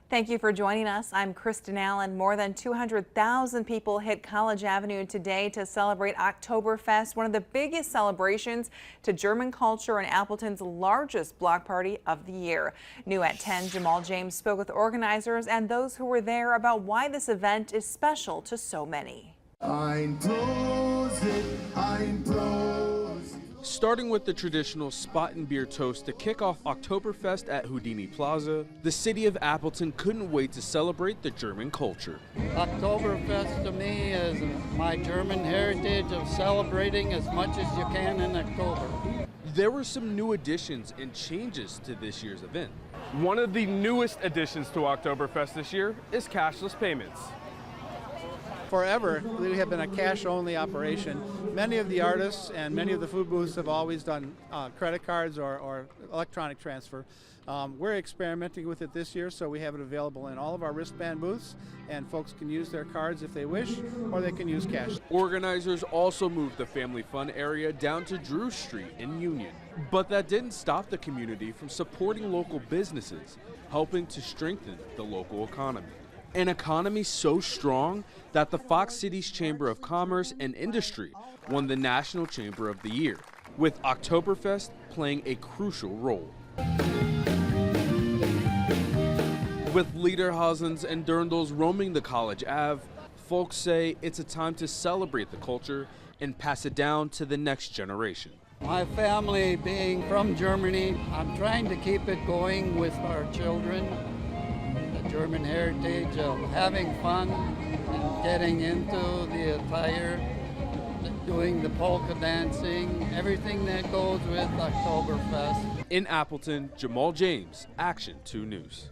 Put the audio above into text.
Thank you for joining us. I'm Kristen Allen. More than 200,000 people hit College Avenue today to celebrate Oktoberfest, one of the biggest celebrations to German culture and Appleton's largest block party of the year. New at 10, Jamal James spoke with organizers and those who were there about why this event is special to so many. Starting with the traditional spot and beer toast to kick off Oktoberfest at Houdini Plaza, the city of Appleton couldn't wait to celebrate the German culture. Oktoberfest to me is my German heritage of celebrating as much as you can in October. There were some new additions and changes to this year's event. One of the newest additions to Oktoberfest this year is cashless payments. Forever, we have been a cash-only operation. Many of the artists and many of the food booths have always done credit cards or electronic transfer. We're experimenting with it this year, so we have it available in all of our wristband booths, and folks can use their cards if they wish, or they can use cash. Organizers also moved the family fun area down to Drew Street in Union. But that didn't stop the community from supporting local businesses, helping to strengthen the local economy. An economy so strong that the Fox Cities Chamber of Commerce and Industry won the National Chamber of the Year, with Oktoberfest playing a crucial role. With Lederhasens and dirndls roaming the College Ave, folks say it's a time to celebrate the culture and pass it down to the next generation. My family being from Germany, I'm trying to keep it going with our children. German heritage of having fun and getting into the attire, doing the polka dancing, everything that goes with Oktoberfest. In Appleton, Jamal James, Action 2 News.